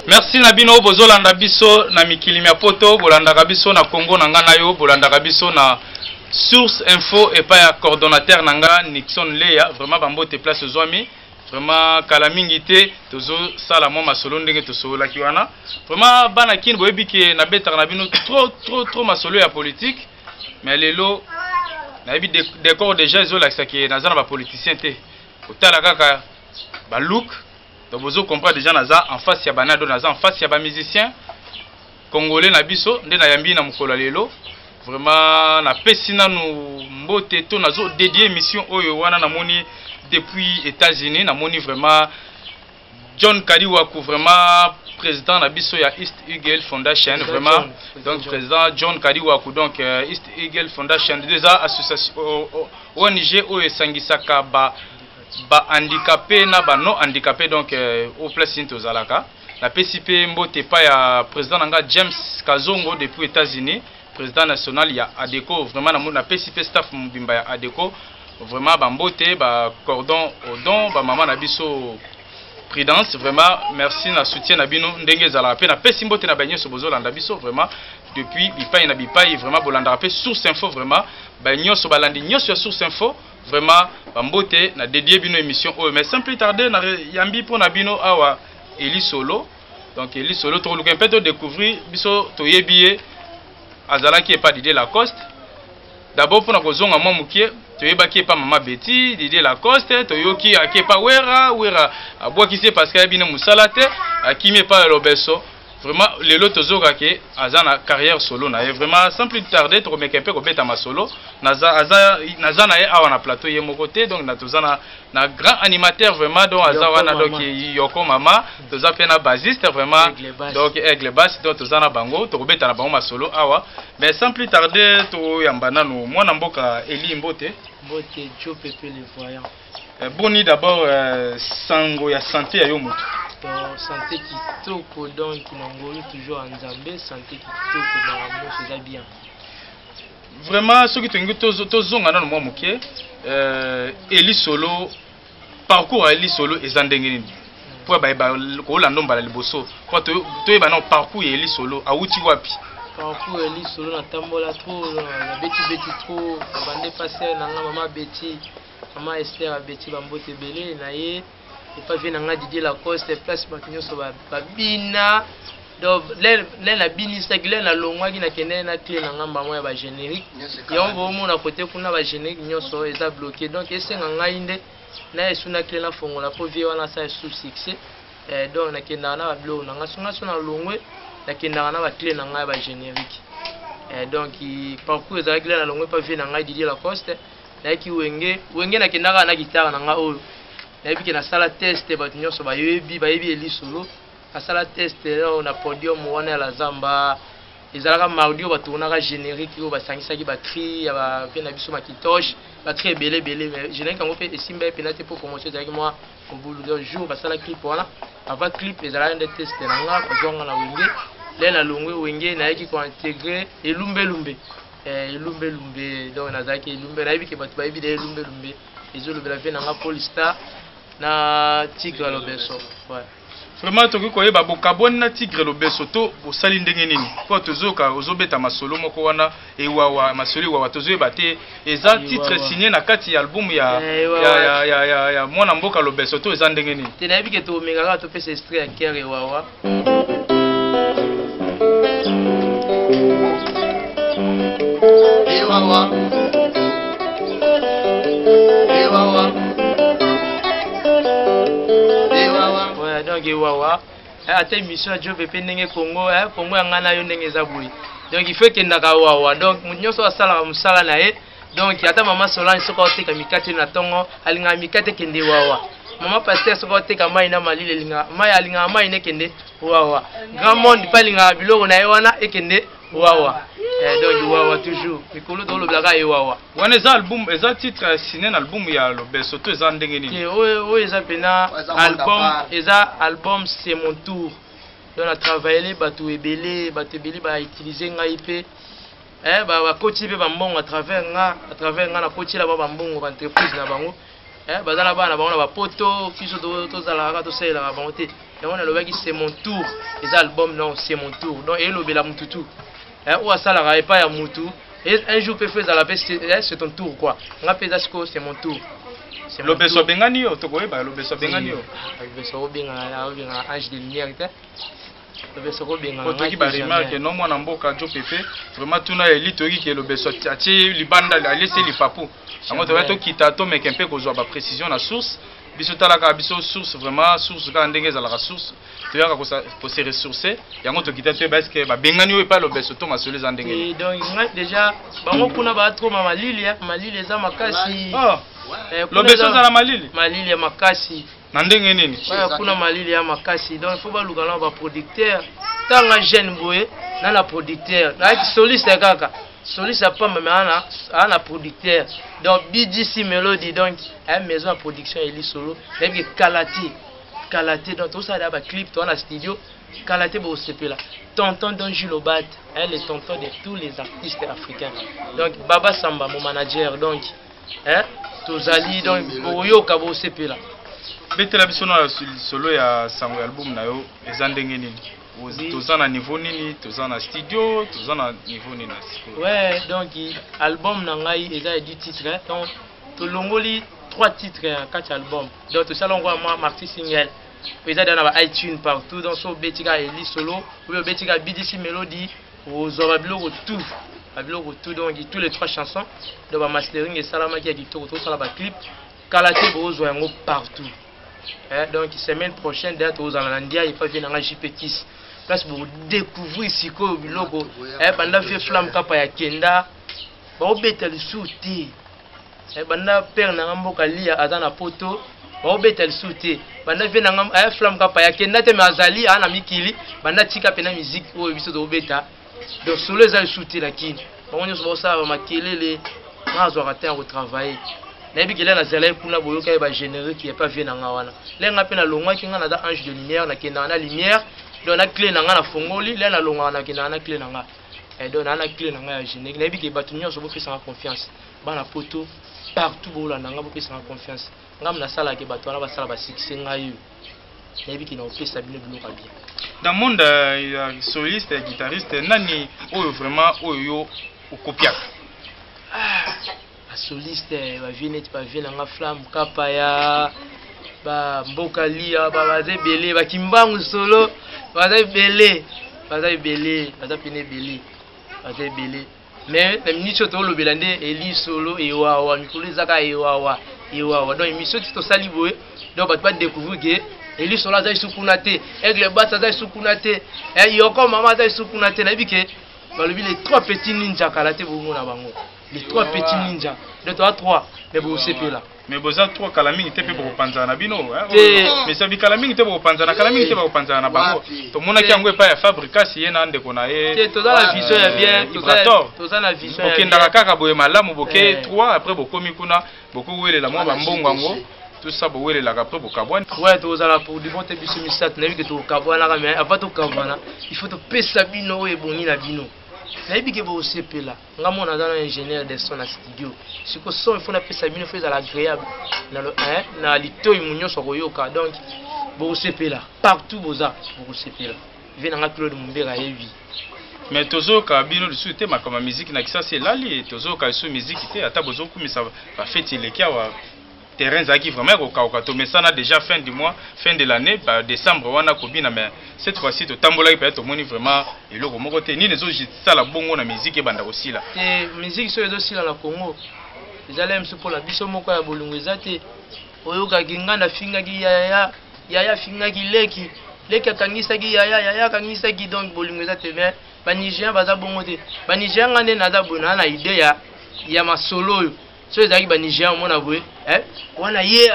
Merci Nabino bozolanda biso na mikili mia poto bolanda biso na Congo nanga na yo bolanda biso na Source Info et pas ya coordonnateur nanga Nixon Leya vraiment bambote place ozwami vraiment kala mingi te tozo sala mo masolo ndenge tosola kiwana vraiment bana kin boyebi ke na betaka na bino trop masolo ya politique mais lelo na yebi décor déjà zo la ke nazana ba politicien te otala kaka ba look. Donc vous comprenez déjà naza en face ya banado naza en face ya ba musicien congolais na biso nde na yambi na mukolo lelo vraiment na pesina nu mbote to nazo dédier émission oyo wana na moni depuis États-Unis na moni vraiment John Kadiwaku vraiment président na biso ya East Eagle Foundation vraiment donc président John Kadiwaku donc East Eagle Foundation déjà association ONG oyo sangisaka ba handicapé na ba non handicapé donc au place intozalaka la PCP mbote pa ya président nanga James Kazongo depuis États-Unis président national ya ADECO vraiment na PCP staff mbimba ya ADECO vraiment ba mbote ba cordon au don ba maman na biso Prudence vraiment merci na soutien na bino ndenge zala pe na pesi mbote na banyo so bozolanda biso vraiment depuis bipai na bipai vraiment bolanda pe Source Info vraiment ba nyoso balandi nyoso ya Source Info vraiment bambote na dédié bino émission oh mais sans plus tarder na yambi pour na bino awa Eli Solo donc Eli Solo to luka peut découvrir biso to yebié azala qui est pas Didier Lacoste d'abord pour na kozonga mo mukie to yeba qui est pas Mama Betty Didier Lacoste to yoki qui pas wera abwa qui c'est parce que bino musalate akimi pas lobeso vraiment les lots zoga ke azana carrière solo na vraiment sans plus tarder to remeke pe ko beta ma solo naza na ye awa na plateau ye mo côté donc na tozana na grand animateur vraiment donc azawana donc yoko mama toza pe na bassiste vraiment donc aigle bass donc tozana bango to beta na bango ma solo awa mais sans plus tarder to yambana no mwana mboka Eli Mbote Joe Pepe le voyant boni d'abord sango ya santé ya yo mutu santé kitoko donc nangoli toujours en Zambie santé kitoko na mo c'est bien vraiment ce qui tengi tozonga na mo muke Eli Solo parcours Eli Solo ezandenge nini pour ba ko lando mbala liboso pour to yeba na parcours Eli Solo awuti wapi parcours Eli Solo na tambola trop na beti trop bande passer na Mama Betty Mama Esther Betty bambote belé na ye et pas venir nga Didier Lacoste place bakinyo so babina donc les la bini sagler na longwa ki na kende na clé na ngamba mo ya ba générique yombo mo na côté kuna ba générique nyoso eza bloqué donc esenga nga inde na esuna clé na fongola po vie wana sa sous succès donc na kenda na ba blo na nga sunga suna longwe na kenda na ba clé na nga ba générique donc parcours eza clé na longwe pas venir nga Didier Lacoste na ki wenge na kenda na guitare na nga oyo na na sala test bat nyoso bayebi Eli Solo na sala test na podium wana la Zamba ezalaka mardi batuna ka générique yo basangisa ki ba cri ya ba pe na biso makitoche très belé mais je n'ai qu'en fait esimba penate pour commencer avec moi au bout de jour parce que la clip voilà avant clip les alliés de test nanga bazonga na wenge les na longwe wenge na yaki ko intégrer elumbe donc na zaki elumbe na yiki batu ba yiki de elumbe ezolo bela pe nanga Polystar na Tigre Lobeso ouais. Vraiment toki koyeba bokaboni na Tigre Lobeso to bosali ndenge nini po tozoka ozobeta masolo moko wana ewawa masolo ewawa tozoyeba te eza titre signé na kati ya album ya mwana mboka Lobeso to eza ndenge nini te nayebi ke to mekaka to pesa extrait ya Kere ewawa donc ewawa ata émission ya Job pe ndenge Congo Congo ya ngana yo ndenge eza boye donc il faut que ndaka wawa donc nyonso asala musala na ye donc ata mama Solange soko oteka mikate na tongo alinga mikate kende wawa mama Pasteur soko oteka mai na malile linga mai alinga mai ne kende wawa grand monde palinga biloko na ye wana ekende wawa donc wawa toujours mikolo to loblaka ye wawa wana eza album eza titre signé na album ya Lobeso to eza ndenge nini o eza pena album c'est mon tour donc on a travaillé les bateaux ebele ba utiliser ngai pe ba coach pe ba mbongo à travers nga na coach la ba mbongo ba entreprise na bango bazala bana bango na ba poto kiso to zala to sela ba bango te donc on a lobaki c'est mon tour les albums non c'est mon tour donc et lobela mututu ou asala et pas ya mutu un jour peut faire la peste c'est ton tour quoi nga pesa siko c'est mon tour Lobeso bengani yo to koyeba Lobeso bengani yo Lobeso benga ange de lumière te Lobeso ko benga ko toki ba remarque non mwana mboka jo pepe vraiment tuna eli toki ke Lobeso ati libanda alese lipapu ango to to kita to meke mpe kozwa ba précision na source biso talaka biso source vraiment source ka ndenge za la source to yaka ko se ressourcer yango to kita te parce que ba bengani yo pa Lobeso to masole za ndenge et donc déjà bango kuna ba trop malili za makasi Lobeso za la malili ya makasi na ndenge nini kuna malili ya makasi donc faut ba lukana ba producteur tanga jeune boye na la producteur na soliste kaka soliste pas mais ana producteur donc BDC Melody donc une maison de production eli solo et Kalaté donc tout ça là ba clip toi na studio Kalaté bo sepela tonton Don Jules Obat le tonton de tous les artistes africains donc Baba Samba mon manager donc tozali donc boyoka bo sepela betela biso na solo ya sango album na yo eza ndenge nini toza na niveau nini toza na studio toza na niveau nini ouais donc album na ngai eza 10 titres donc tolongoli 3 titres en 4 albums donc to salon moi Marty Single eza dans ba iTunes partout donc so betika eli solo ou betika BDC Melody aux biloko tout donc tous les 3 chansons de ba mastering et salama qui a kitoko to sala ba clip Kalaté bozo yango partout donc semaine prochaine date aux Alandia il faut venir en JP6 place pour découvrir siko biloko pendant fait flamme kapa ya kenda ba obeta le souté banda père na mboka lia azana poto ba obeta le souté banda fait na flamme kapa ya kenda te mazali ana mikili banda tika pena musique o biso do obeta donc solo za le souté la kini on yo so ça makelele nazo rater au travail nayebi kele na zela kuna boyoka ba généreux qui est pas vie na ngawana lenga pe na longwa ki ngana da ange de lumière na kenda na lumière donc na clé na ngana fongoli le na longwa na kenda na clé na nga et donc na clé na nga ya générique nayebi ke batu nyonso bo pesa confiance bana poto partout bo la nga bo pesa confiance ngam na sala ke batu na ba sala ba succès ngayo nayebi ke na pesa bino biloko bien dans monde ya soliste et guitariste nani oyo vraiment oyo okopiaka soliste ba vinet ba vina nga flamme kapa ya ba mboka lia ba baze belé ba kimbangu solo baze belé baza pene belé mais na minicho to lo belande eli solo ewawa mikolo zaka ewawa donc émission to sali boye donc ba découvrir que eli solo za isukuna te aigle bata za isukuna te yoko mama za isukuna te na bike ba lobi les 3 petits ninja Kalaté bongo na bango les 3 petits ninjas. De 3, mais vous savez là. Mais vous avez 3 Kalamingi te pe pour panza na bino. Mais ça bi Kalamingi te pour panza na Kalamingi te pour panza na bango. To mona ki angwe pa ya fabrika si yena ande kona e. Toza la vision ya bien, toza la vision ya bien. Okenda kaka boye malamu boke 3 après bokomi kuna boko welela mo bambongo ngo. Tout ça bo welela après bokabwana. Ouais, toza la pour du bon te biso misat na bi que to kabwana mais avant to kabwana, il faut to pesa bino e boni na bino. Nayebi ke bo sepela nga mona dans ingénieur de son studio siko son il faut na pesa bino faut agréable na le na lito imunyo so koyoka donc bo sepela partout boza bo sepela vient nga Claude Mumbera yebi mais tozo ka bino de souté ma comme musique na kisa c'est lali tozo ka sou musique té ata bozo kumisa ba fête le kia wa terrain zaki vraiment ko to mesana déjà fin du mois fin de l'année par décembre wana ko bina mais cette fois-ci to tambola peut être moni vraiment eloko moko te ni les autres ça la bongo na musique e banda aussi là et musique so ezo sila na Congo ezala mso pour la biso moko ya bolungu ezate oyoka kinganda finga ki yaya finga ki leki akangisa ki yaya akangisa ki donc bolungu ezate mais ba Nigérien baza bongo te ba Nigérien ngane naza bona na idée ya masolo so ezaki ba Nigérien mona boye wana ye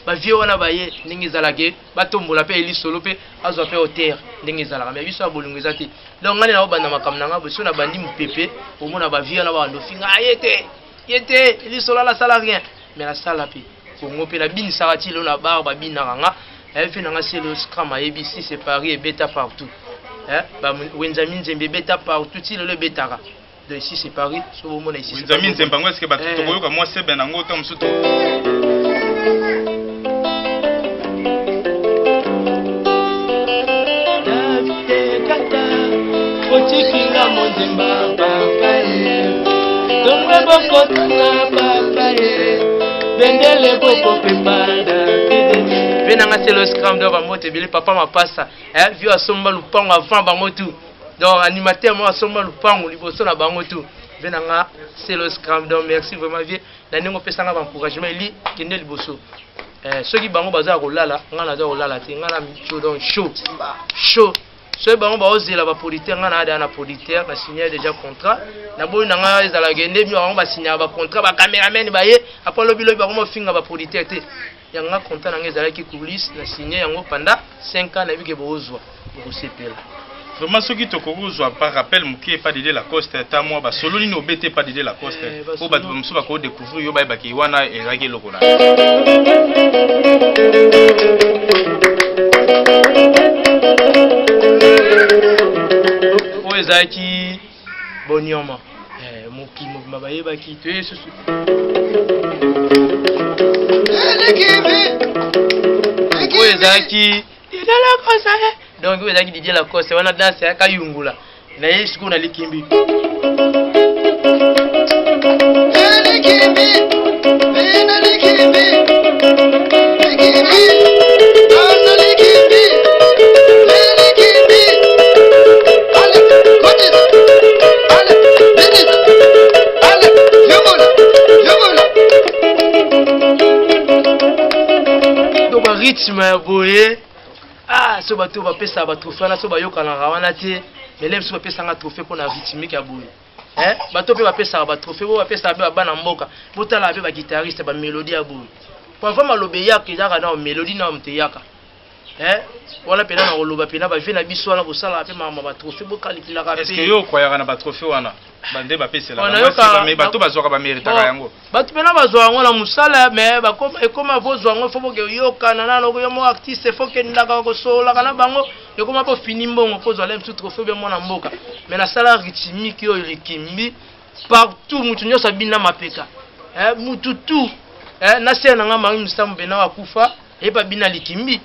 ba vie wana ba ye ndenge ezalaka batombola pe eli solo pe azwa pe hauteur ndenge ezalaka mais biso ya bolungu eza te donc ngane na obanda makambo na nga boye so na bandi mopepe omona ba vie wana ba ndofinga yete eli solo la sala rien mais la sala pe kongo pe na binisaka ti lo na bar ba binaka nga fe na nga selo scram ayebi si c'est Paris et beta partout ba Wenzami Nzembe beta partout ti lo betaka. De ici c'est Paris, sur le monde ici. Vous avez mis un pango, est-ce que Batokoyoka, moi c'est ben ango tom suto. Otikinga monzemba papaye, tombe boko tanga papaye, bendele boko pembada. Venanga c'est le scram de Bamote, bili papa ma passa, vieux à somba lupango avant Bamotu. Donc animateur moi somba lupango liboso na bango tout venanga c'est le scram donc merci vraiment vieux na ningo pesanga ba encouragement li kende liboso soki bango baza kolala ngana za kolala te ngana micho donc show so bango ba ozela ba producteur ngana ada na producteur na signer déjà contrat na boy nanga ezala gende mi bango ba signer ba contrat ba cameraman ba ye après lobi ba mo finga ba producteur te yanga contrat nanga ezala ki coulisses na signer yango pendant 5 ans na bike bozwa ko sepela. Vraiment ceux qui te corrosent par rappel muki pas d'idée la coste ta moi ba solo ni obete pas d'idée la coste pour ba mso ba ko découvrir yo ba ki wana erage lokona o ezaki bonyoma muki mabaye ba ki te susu o ezaki idala kosa donc vous avez dit la cause on a dansé à Kayungula na yesiko na likimbi donc rythme boye so bato ba pesa ba trophée na so ba yoka na rawana te mais lem so ba pesa nga trophée pour na rythmique ya boye bato pe ba pesa ba trophée bo ba pesa ba bana mboka botala be ba guitariste ba mélodie ya boye pour vraiment lobe yaka ezaka na mélodie na mte yaka wala pena na oloba pena ba vena biso wana kosala pe mama ba trophée bo kalikila ka pe est-ce que yo kwayaka na ba trophée wana bande ba pesa la mais bato bazwaka ba méritaka yango bato pena bazwa yango na musala mais ba koma bozwa yango fo boke yoka na nano ko yo artiste fo ke ndaka ko sola kana bango yo koma po fini mbongo ko zwa lem tout trophée be mona mboka mais na sala rythmique yo likimbi partout mutu nyosa bina mapeka mutu tout na sena nga mari musambe na wakufa e pa bina likimbi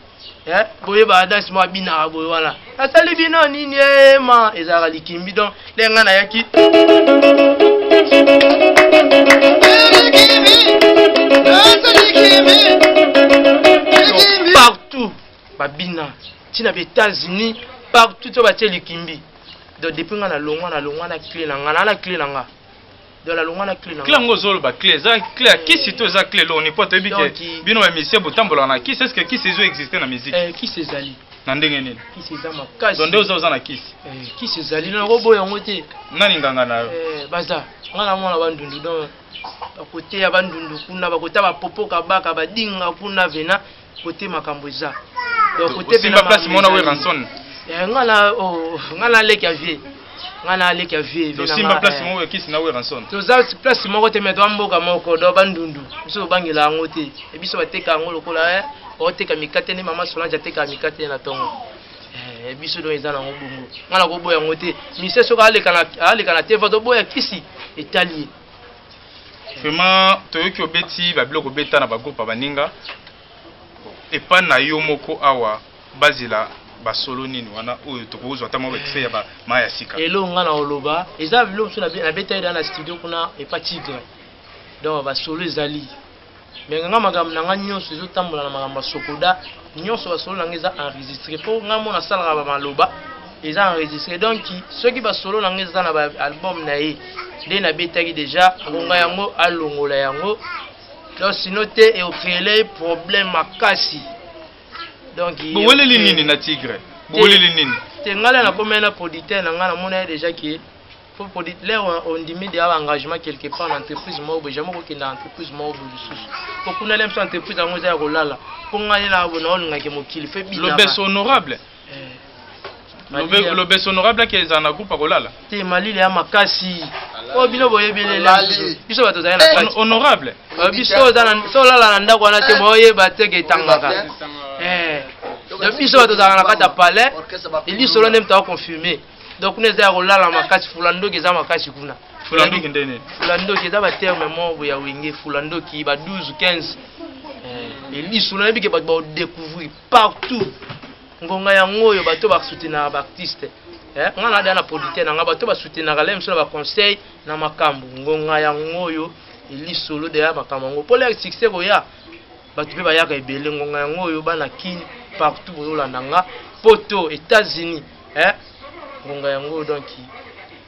boye ba danse mo bina boye wala asali bino nini ma ezara likimbi donc lenga na yaki partout ba bina tina be États-Unis partout to ba tie likimbi donc depuis nga na longwa na clé na nga na clé na nga de la longwa na clé na nga clé ngo zolo ba clé za clé qui sito za clé lo ni pote bi ke bino ba monsieur botambola na qui c'est ce que qui c'est zo exister na musique qui c'est zali na ndenge nini kisi eza makasi donc nde oza na kisi kisi ezali na koboya yango te nani nganga na yo baza nga na mwana bandundu donc bakote ya bandundu kuna bakota bapopoka baka badinga kuna vena kote makambo eza donc kote simba place mona we ranson nga na leki ya vie nga na leki ya vie donc simba place mona we kisi na we ranson toza place moko te meto mboka moko do bandundu biso bangela yango te biso bateka yango lokola oteka mikate ne mama Solange ateka mikate na tongo biso do eza nango bongo nga na koboya yango te mise soka aleka na te voto boya kisi etali vraiment toyoki obeti babiloko obeta na bagroupe baninga epa na yo moko awa bazila basolo nini wana oyo tokozwa ata mwa extrait ya bamaya ya sika elo nga na oloba eza biloko mosusu na beta eda na studio kuna epa tigre donc basolo ezali mais nga makambo na nga nyonso ezotambola na makambo ya sokoda nyonso basolo na nga eza enregistré mpo nga mo nasalaka bamaloba eza enregistré donc soki basolo na nga eza na baalbum na ye nde nabetaki déjà ngonga yango alongola yango donc sino te eocréele problème makasi donc boweleli nini na tigre boweleli nini te ngala na komena na producteur na nga namona ye déjà ke faut producteur on dit de engagement quelque part en entreprise moko jamais kokenda entreprise moko lisusu po kuna lem so entreprise yango eza ya kolala po ngai na bona olingaki mokili fe bila l'obès honorable l'obès honorable qui est en groupe akolala te malile ya makasi o bino boyebelele biso bato zali na honorable biso so lala na ndako wana te boyeba te ke tangaka donc biso bato zali na kata palais ili solo nem ta confirmer donc nous avons là la makasi fulando qui est makasi kuna fulando qui ndene fulando qui est ba terme mo ya wenge fulando qui ba 12 15 et li solo bi ke ba découvrir partout ngonga yango yo bato ba soutenir ba artiste ngana da na producteur na bato ba soutenir la même sur ba conseil na makambo ngonga yango yo li solo de ya makambo ngo pour le succès ko ya bato pe ba ya ka ebele ngonga yango yo bana kini partout bo landanga poto États-Unis ngonga yango donc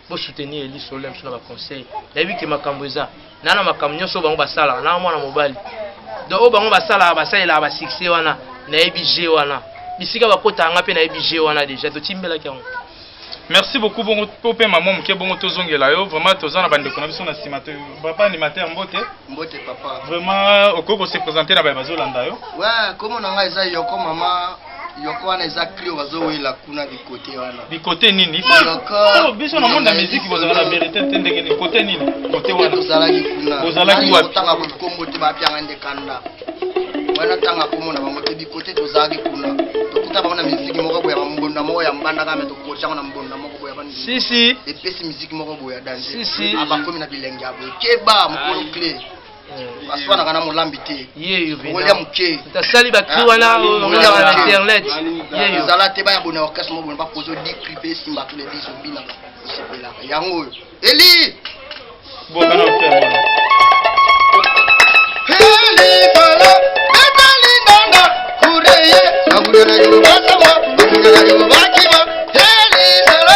bo soutenir Eli Solem sur ba conseil nabi ke makambo eza nana makambo nyoso bango basala na mwana mobali donc bango basala basalela ba succès wana na ebije wana bisika bakota nga pe na ebije wana déjà to timbela kango. Merci beaucoup bongo popé maman mke bongo tozongela yo vraiment tozana bande kona biso na simateur papa animateur mbote papa vraiment okoko se présenter na ba bazolanda yo ouais comment nga eza yoko mama yoko wana eza clio bazowela kuna bikote wana bikote nini yoko biso na monde na musique bozala la vérité tendeke ni côté nini côté wana tozalaki kuna bozalaki wapi tanga kombo te ba pyanga ndekanda wana tanga komona bango te bikote tozalaki kuna tokuta bango na musique moko boya mbonda moko ya mbanda kama tokochanga na mbonda moko boya bandi si epesi musique moko boya danger si abakomi na bilenge abo keba mokolo clé baswana kana molambi te yeyo William Muke tasali ba cri wana na internet yeyo zala te ba ya bona orchestre mo bona ba pozo décrypter simba tous les 10 obina sepela yango Eli boka na hotel Eli fala betali nanda kureye abuna yo basama abuna yo bakima Eli fala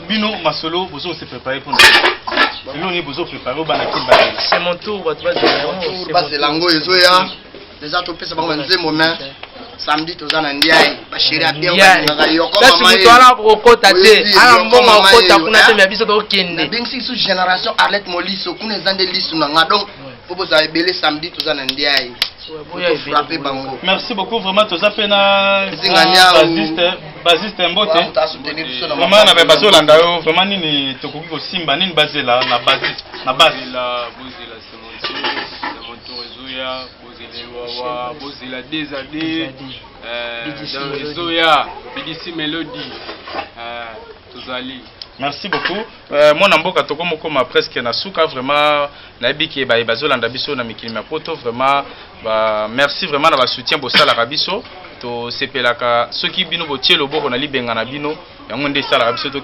bino masolo bozo se préparer pour nous bozo préparer bana kimba c'est mon tour c'est lango ezoya déjà to pesa bango nzembo mais samedi tozana ndiai ba chéri abia ngaka yoko mama ye tala okota te ala mbonga okota kuna te mais biso to kende bingsi sous génération Arlette Moliso kuna zande lisu na donc pour vous ebele samedi tozana ndiai frapper bango. Merci beaucoup vraiment toza pena basiste mbote vraiment na bazo landa yo vraiment nini tokoki ko simba nini bazela na basiste na base la bozela c'est mon tour Nigeria, Bozela Desade, dans Zoya, BDC Melody, Tozali. Merci beaucoup. Mon amboka toko moko ma presque na suka vraiment na biki ba bazolanda biso na mikili ma poto vraiment ba merci vraiment na ba soutien bo sala rabiso to sepelaka soki bino botie loboko na libenga na bino yango nde sala rabiso to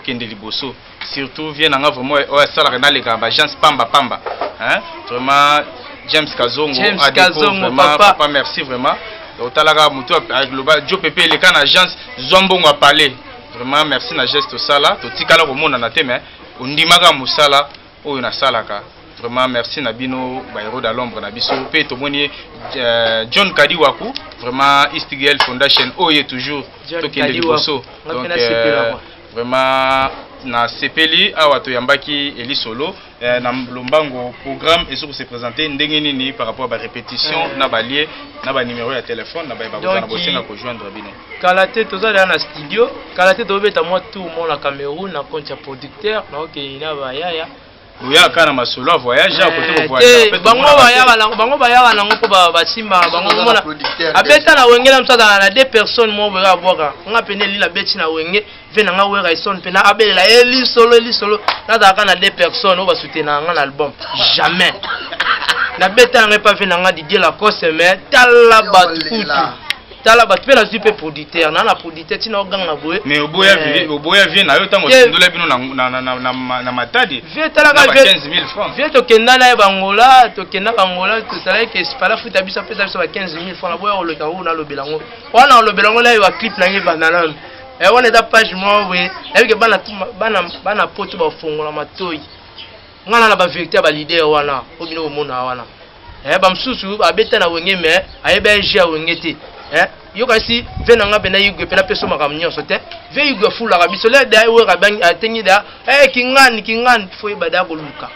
kende liboso surtout vient nga vraiment o sala na le ba agence pamba hein vraiment James Kazongo vraiment papa merci vraiment otalaga mutu avec global Joe Pepe le kan agence Zombongo a parlé. Vraiment merci na geste sala to tikala ko mona na teme ondimaka musala oyo na salaka vraiment merci na bino ba héros da l'ombre na biso pe to moni John Kadiwaku vraiment Istigel Foundation oyo toujours to kende liboso donc vraiment na sepeli awa to yambaki Eli Solo na lombango programme et sur se présenter ndenge nini par rapport à la répétition na balier na ba numéro ya téléphone na ba na bosenga ko joindre bino Kalaté tozala na studio Kalaté tobeta moi tout mon na Cameroun na compte producteur na OK na ba yaya Oya kana masolo voyage à côté voyage bango baya na ngo ba simba bango mona abeta na wengela msada na deux personnes mo ba boka nga pene lila beti na wenge vena nga wera ison pena abelela Eli Solo na daka na deux personnes o ba soutenir nga na album jamais na beta nga pa vena nga Didier Lacoste mais tala batutu tala bat pe na super producteur na producteur tina oganga boye mais oboya vie na yo tango sindola bino na matadi vie tala ga 15000 francs vie to kenda na bangola to sala ke spala futa bisa pesa biso ba 15000 francs na boya o loka o na lobelango wana o lobelango la yo clip na ngi banana wana da page mo we na ke bana poto ba fongola matoi ngana na ba vérité ba leader wana o bino mona wana ba msusu abeta na wenge me ayeba eja wenge te yo kasi vena nga bena yigwe pena peso makamnyo sote ve yigwe fula kabiso le da we kabangi atengi da kingani fo ibada ko luka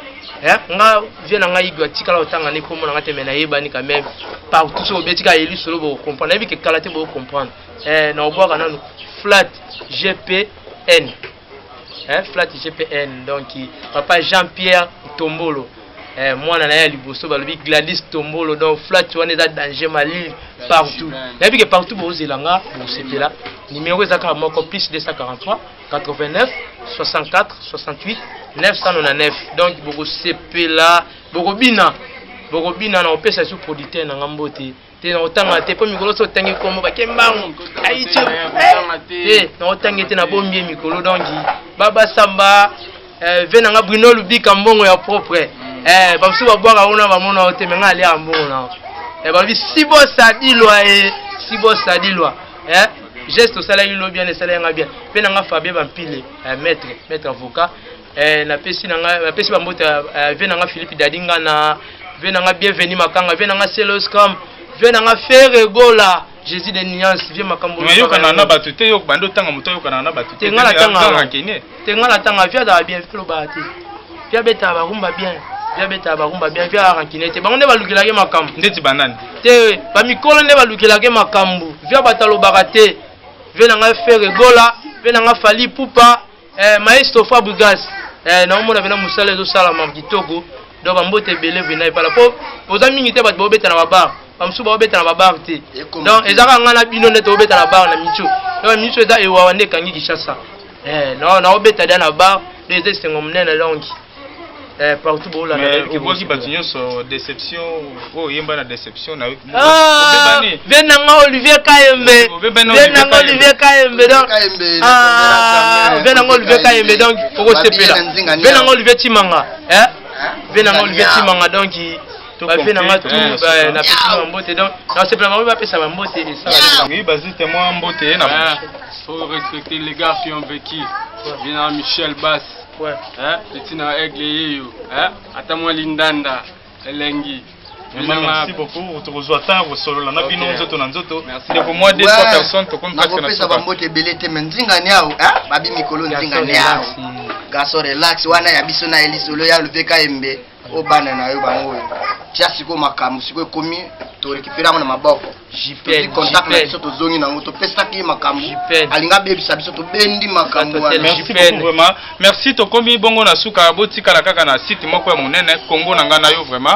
nga vena nga yigwe tikala otanga ni komo nga temena yeba ni quand même partout so betika Eli Solo bo comprendre bi ke Kalaté bo comprendre na obwaka nanu flat GPN flat GPN donc papa Jean-Pierre Tombolo moi na ya liboso balobi Gladys Tombolo donc flat wana za danger malil partout na bi que partout bo zelanga bo sepela numéro ezaka moko plus 243 89 64 68 999 donc boko sepela boko bina na opesa su producteur na ngambote te na otanga te po mikolo so tangi komo ba kembango aicho na otangi te na bombi mikolo donc baba samba vena nga Bruno Lubika mbongo ya propre bamsu ba bwaka una ba mona oteme nga ali ambongo na ba bi sibo sadilwa geste sala yilo bien et sala nga bien pe na nga Fabien Bampile maître avocat na pesi ba mbota vena nga Philippe Dadinga na vena nga bienvenue makanga vena nga Celoscom vena nga Ferregola Jésus de Nuance vie makambo yo kana na batute yo bando tanga muto yo kana na batute tenga la tanga via da bien felo bati via beta ba rumba bien via rankinete bango ne balukila ke makambo ndeti banani te ba mikolo ne balukila ke makambo via batalo bakate vena nga Ferregola vena nga Fali Pupa maestro Fabregas na omona vena musale zo sala markitoko do bambote belé vena ipala po oza mingi te bat bobeta na babar bamsu bobeta na babar te donc ezaka ngana bino net obeta na bar na micho donc micho eza ewa wande kangi Kishasa na obeta na bar des esengo mnene longi partout bola na kiboki batinyo so déception o yemba na déception na vena nga Olivier Kayembe donc vena nga Olivier Kayembe donc oko sepela vena nga Olivier Timanga vena nga Olivier Timanga donc ba vena nga tout na pesa mbote donc na sepela ba pesa mbote et ça oui basiste moi mbote na faut respecter les gars qui ont vécu vena Michel Bass Tina Aigle ata moi lindanda elengi. Merci beaucoup. Tu reçois tant solo na bino nzoto na nzoto. C'est pour moi 200 personnes to comme presque na pesa bambote belete menzinga nyao babi mikolo nzinga nyao. Gaso relax wana ya biso na Eli Solo ya Olivier Kayembe obana na yo bango. Tia siko makamu siko komi to récupérer na maboko. JPN contact na biso to zongi na ngoto pesa ki makamu. Alinga bebisa biso to bendi makamu wana. Merci beaucoup vraiment. Merci to komi bongo na suka botika la kaka na site moko ya monene Congo na ngana yo vraiment.